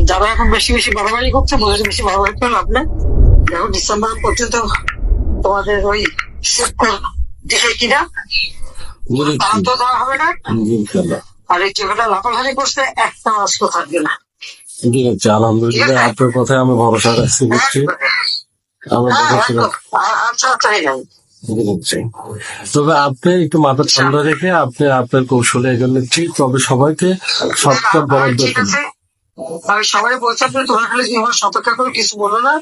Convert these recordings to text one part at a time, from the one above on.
যারা এখন বেশি বেশি বাড়াবাড়ি করছে বলে বেশি বাড়াবাড়ি করে লাভ নেই। দেখো ডিসেম্বর পর্যন্ত তোমাদের ওই দেখে কিনা তারা তো দেওয়া হবে না। আর এই যেগুলো লাফালাফি করছে একটা অস্ত্র থাকবে না। ঠিক আছে, আলহামদুলিল্লাহ আপনার কথায় আমি ভরসা রাখছি বুঝছি। আচ্ছা আচ্ছা এই নাই। তবে আপনি একটু মাথা ঠান্ডা রেখে আপনি আপনার কৌশলে এগোলে ঠিক, তবে সবাইকে সবটা বরাদ্দ ঠিক আছে, আমি সবাই বলছি আপনি তোমরা খালি সতর্ক করে কিছু বলো না,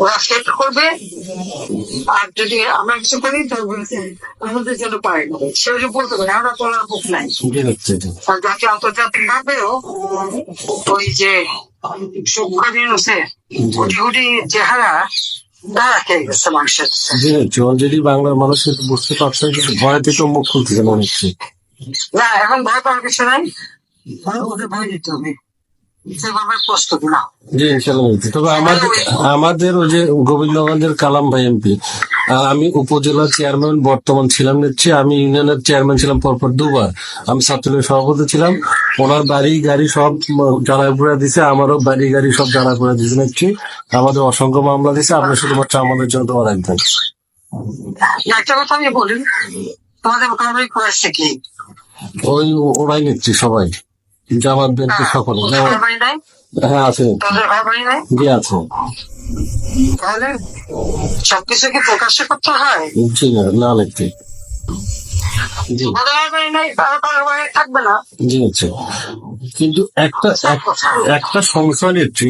ওরা সেট করবে। আর যদি আমরা কিছু করি তবে আমাদের জন্য পারে না, সেটা বলতে পারি আমরা তোলার মুখ নাই। আর যাকে আন্তর্জাতিক ভাবেও ওই যে সুখদিন হচ্ছে কোটি কোটি চেহারা যদি বাংলার মানুষ বুঝতে পারছে কিন্তু ভয় থেকে মুখ খুলতে মনে হচ্ছে না, এখন ভয় পাওয়ার কিছু নাই, ওদের ভয় দিতে হবে সেভাবে প্রস্তুত না। জি ইনশাল্লাহ। তবে আমাদের ওই যে গোবিন্দগঞ্জের কালাম ভাই এমপি, আমি উপজেলা চেয়ারম্যান বর্তমান ছিলাম নিচ্ছি, আমি ইউনিয়নের চেয়ারম্যান ছিলাম পরপর দুবার, আমি ছাত্রলীগের সভাপতি ছিলাম। ওনার বাড়ি গাড়ি সব জানায় পুরা দিছে, আমারও বাড়ি গাড়ি সব জানায় পুরা দিছে নিচ্ছি। আমাদের অসংখ্য মামলা দিছে, আপনি শুধুমাত্র আমাদের জন্য দোয়া রাখবেন। একটা কথা আমি বলি, তোমাদের মোকাবিলা করেছে কি ওই ওরাই নিচ্ছি সবাই, জামাত বিএনপি সকলে। হ্যাঁ আছে, জি আছে। তাহলে সবকিছু কি প্রকাশ্য করতে হয়? জি না লিখতে থাকবে না। জি আচ্ছা, কিন্তু একটা সংশয় নিচ্ছি,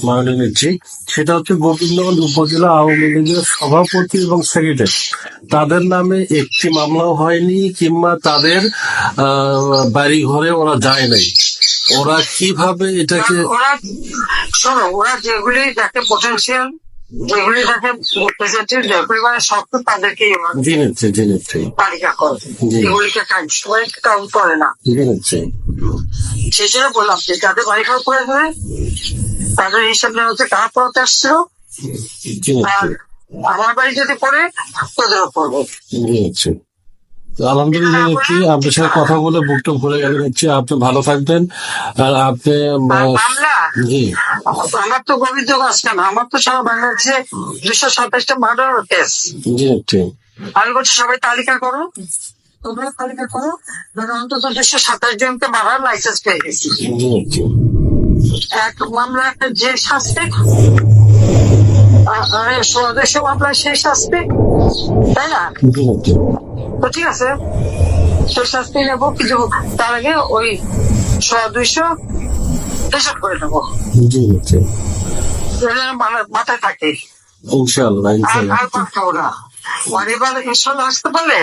মাননীয় নিচ্ছি, সেটা হচ্ছে গোবিন্দগঞ্জ উপজেলা আওয়ামী লীগের সভাপতি এবং সেক্রেটারি, তাদের নামে একটি মামলাও হয়নি, কিংবা তাদের বাড়ি ঘরে ওরা যায় নাই। ওরা কিভাবে এটাকে শোনো, ওরা যেগুলি দেখে পোটেন্সিয়াল, যেগুলি দেখে পরিবারের শক্ত, তাদেরকেই তালিকা করে, এগুলিকে সবাইকে কাউন্ট করে না। সেই জন্য বললাম যে যাদের বাড়ি ঘর করে দেবে তাদের হিসাব নেওয়া হচ্ছে কারা পড়াতে আসছিল, আর আমার বাড়ি যদি পড়ে তোদেরও পড়বে। আলহামদুলিল্লাহ দেখছি আপনার সাথে কথা বলে বুকটা ভরে গেলে দেখছি। আপনি ভালো থাকবেন। আর আপনি জি, আমার তো গোবিন্দগঞ্জ কেন, আমার তো সারা বাংলাদেশে 227টা মার্ডার কেস। জি ঠিক, আমি বলছি সবাই তালিকা করো, তোমরা তালিকা করো, অন্তত 227 জনকে মারার লাইসেন্স পেয়ে গেছি। এক মামলা একটা যে শাস্তি, দেশে মামলা সেই শাস্তি, তাই না? তো ঠিক আছে, সেই শাস্তি নেবো, কিছু তার আগে ওই 100-200 হিসাব করে নেবো, মাথায় থাকে। ইনশাল্লাহ আর পাঠাবো না, এবার ইনশাল্লাহ আসতে পারলে